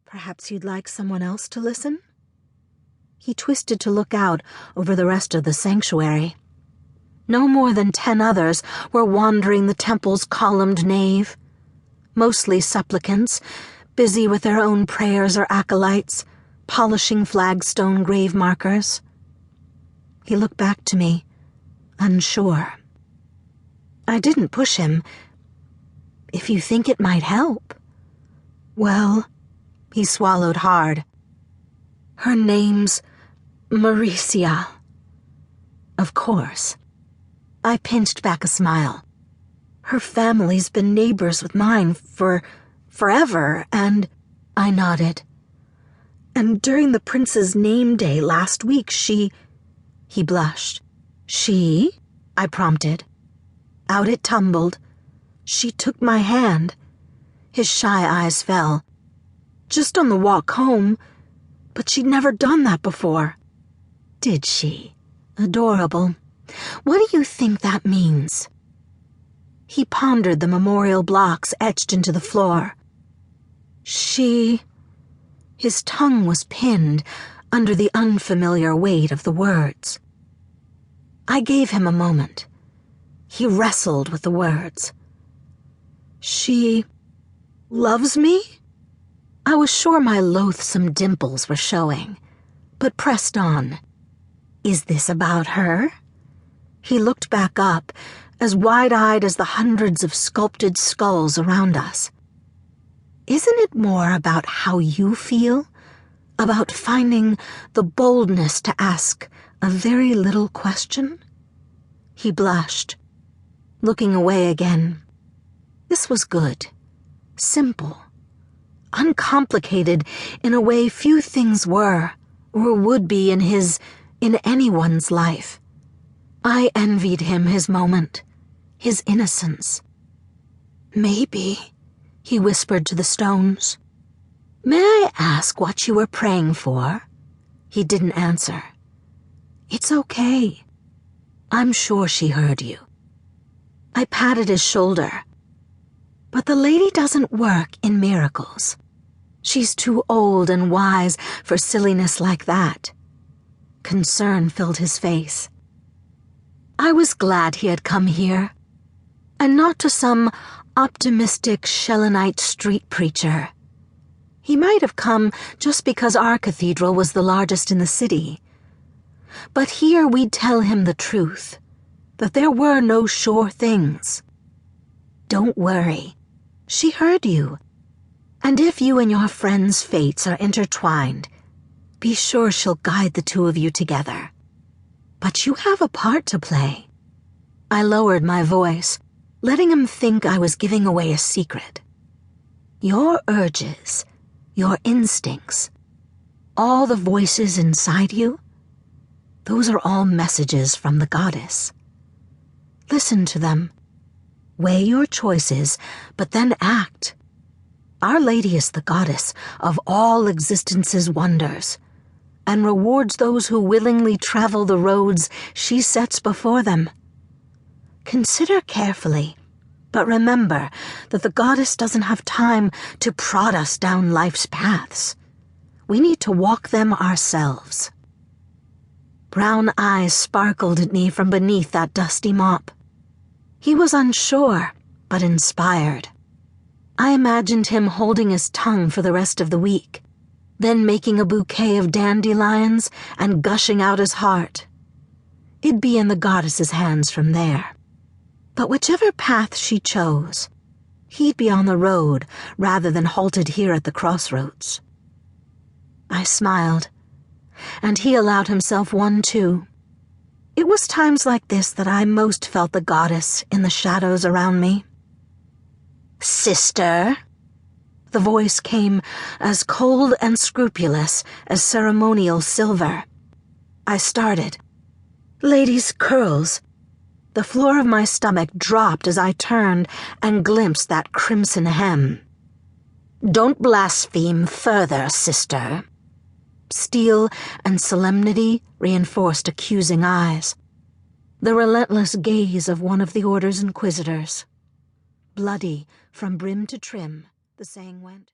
Perhaps you'd like someone else to listen? He twisted to look out over the rest of the sanctuary. No more than 10 others were wandering the temple's columned nave, mostly supplicants, busy with their own prayers or acolytes, polishing flagstone grave markers. He looked back to me, unsure. I didn't push him. If you think it might help. Well, he swallowed hard. Her name's Maricia. Of course. I pinched back a smile. Her family's been neighbors with mine for forever, and I nodded. And during the prince's name day last week, he blushed. She? I prompted. Out it tumbled. She took my hand. His shy eyes fell. Just on the walk home, but she'd never done that before. Did she? Adorable. What do you think that means? He pondered the memorial blocks etched into the floor. His tongue was pinned under the unfamiliar weight of the words. I gave him a moment. He wrestled with the words. She loves me? I was sure my loathsome dimples were showing, but pressed on. Is this about her? He looked back up, as wide-eyed as the hundreds of sculpted skulls around us. Isn't it more about how you feel? About finding the boldness to ask a very little question? He blushed, looking away again. This was good, simple, uncomplicated in a way few things were or would be in anyone's life. I envied him his moment, his innocence. Maybe, he whispered to the stones. May I ask what you were praying for? He didn't answer. It's okay. I'm sure she heard you. I patted his shoulder. But the lady doesn't work in miracles. She's too old and wise for silliness like that. Concern filled his face. I was glad he had come here, and not to some optimistic Shellonite street preacher. He might have come just because our cathedral was the largest in the city. But here we'd tell him the truth, that there were no sure things. Don't worry, she heard you. And if you and your friend's fates are intertwined, be sure she'll guide the two of you together. But you have a part to play. I lowered my voice, letting him think I was giving away a secret. Your urges, your instincts, all the voices inside you, those are all messages from the goddess. Listen to them. Weigh your choices, but then act. Our Lady is the goddess of all existence's wonders, and rewards those who willingly travel the roads she sets before them. Consider carefully, but remember that the goddess doesn't have time to prod us down life's paths. We need to walk them ourselves. Brown eyes sparkled at me from beneath that dusty mop. He was unsure, but inspired. I imagined him holding his tongue for the rest of the week, then making a bouquet of dandelions and gushing out his heart. It'd be in the goddess's hands from there. But whichever path she chose, he'd be on the road rather than halted here at the crossroads. I smiled, and he allowed himself one too. It was times like this that I most felt the goddess in the shadows around me. Sister? The voice came as cold and scrupulous as ceremonial silver. I started. Lady's curls. The floor of my stomach dropped as I turned and glimpsed that crimson hem. Don't blaspheme further, sister. Steel and solemnity reinforced accusing eyes. The relentless gaze of one of the Order's inquisitors. Bloody from brim to trim, the saying went.